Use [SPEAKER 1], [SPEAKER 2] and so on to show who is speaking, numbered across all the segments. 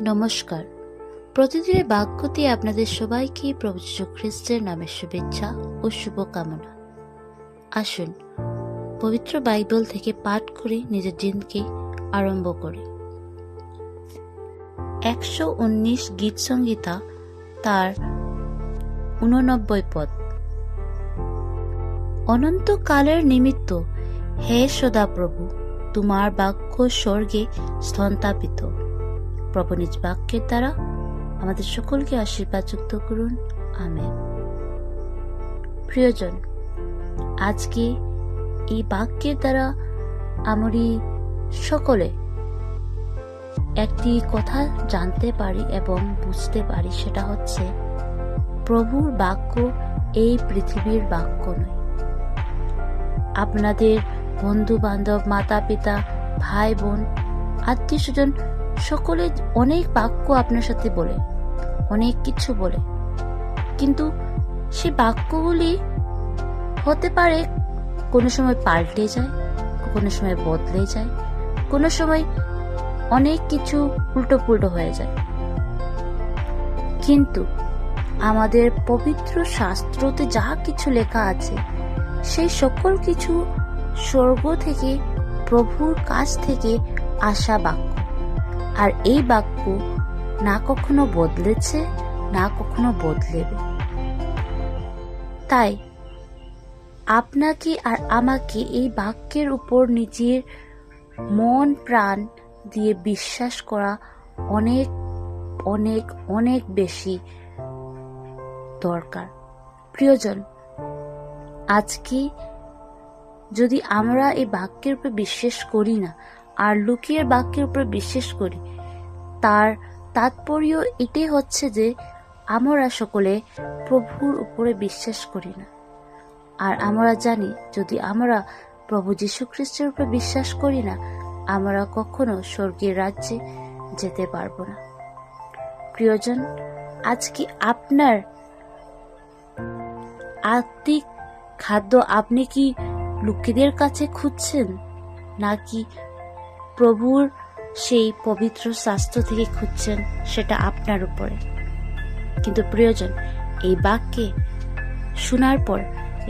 [SPEAKER 1] নমস্কার। প্রতিদিনের বাক্যতে আপনাদের সবাইকে প্রভু যীশু খ্রিস্টের নামে শুভেচ্ছা ও শুভকামনা। আসুন পবিত্র বাইবেল থেকে পাঠ করে নিজের দিনকে আরম্ভ করি। 119 গীত সংহিতা তার 89 পদ। অনন্তকালের নিমিত্ত হে সদা প্রভু, তোমার বাক্য স্বর্গে স্থাপিত। প্রভু নিজ বাক্যের দ্বারা আমাদের সকলকে আশীর্বাদ যুক্ত করুন, আমেন। প্রিয়জন, আজকে এই বাক্যের দ্বারা আমরা সকলে একটি কথা জানতে পারি এবং বুঝতে পারি, সেটা হচ্ছে প্রভুর বাক্য এই পৃথিবীর বাক্য নয়। আপনাদের বন্ধু বান্ধব, মাতা পিতা, ভাই বোন, আত্মীয় স্বজন সকলে অনেক বাক্য আপনার সাথে বলে, অনেক কিছু বলে, কিন্তু সে বাক্যগুলি হতে পারে কোনো সময় পাল্টে যায়, কোনো সময় বদলে যায়, কোনো সময় অনেক কিছু উল্টো পুল্টো হয়ে যায়। কিন্তু আমাদের পবিত্র শাস্ত্রতে যা কিছু লেখা আছে, সেই সকল কিছু স্বর্গ থেকে, প্রভুর কাছ থেকে আসা বাক্য। আর এই বাক্য না কখনো বদলেছে, না কখনো বদলেবে। তাই আপনাকে আর আমাকে এই বাক্যের উপর নিজের মন প্রাণ দিয়ে বিশ্বাস করা অনেক অনেক অনেক বেশি দরকার। প্রিয়জন, আজকে যদি আমরা এই বাক্যের উপর বিশ্বাস করি না আর লুকিয়ে বাক্যের উপর বিশ্বাস করি, তার তাৎপর্য এটাই হচ্ছে যে আমরা সকলে প্রভুর উপরে বিশ্বাস করি না। আর আমরা জানি, যদি আমরা প্রভু যীশু খ্রিস্টের উপর বিশ্বাস করি না, আমরা কখনো স্বর্গের রাজ্যে যেতে পারবো না। প্রিয়জন, আজকে আপনার আত্মিক খাদ্য আপনি কি লোকেদের কাছে খুঁজছেন, নাকি প্রভুর সেই পবিত্র শাস্ত্র থেকে খুঁজছেন, সেটা আপনার উপরে। কিন্তু প্রিয়জন, এই বাক্যে শোনার পর,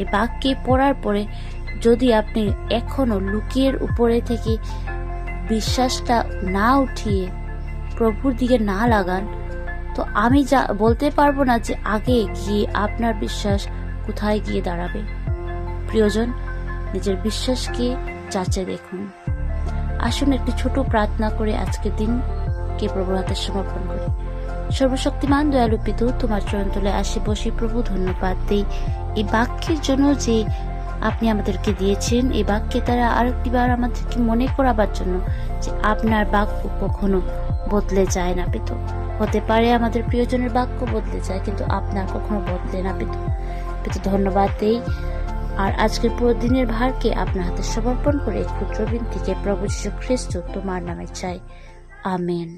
[SPEAKER 1] এই বাক্যে পড়ার পরে যদি আপনি এখনো লুকিয়ের উপরে থেকে বিশ্বাসটা না উঠিয়ে প্রভুর দিকে না লাগান, তো আমি বলতে পারবো না যে আগে গিয়ে আপনার বিশ্বাস কোথায় গিয়ে দাঁড়াবে। প্রিয়জন, নিজের বিশ্বাসকে যাচাই দেখুন। আসুন একটি ছোট প্রার্থনা করে আজকের দিনকে প্রভুর হাতে সমর্পণ করি। সর্বশক্তিমান দয়ালু পিতা, তোমার চরণ তলে আসি বসি প্রভু, ধন্যবাদ দেই এই বাক্যের জন্য যে আপনি আমাদেরকে দিয়েছেন। এই বাক্যে তারা আরেকটিবার আমাদেরকে মনে করাবার জন্য যে আপনার বাক্য কখনো বদলে যায় না পিতা। হতে পারে আমাদের প্রিয়জনের বাক্য বদলে যায়, কিন্তু আপনার কখনো বদলে না পিতা। ধন্যবাদ দেই। আর আজকের পুরো দিনের ভারকে আপনার হাতে সমর্পণ করে ক্ষুদ্র বিনতিকে প্রভু যীশু খ্রিস্ট তোমার নামে চাই, আমেন।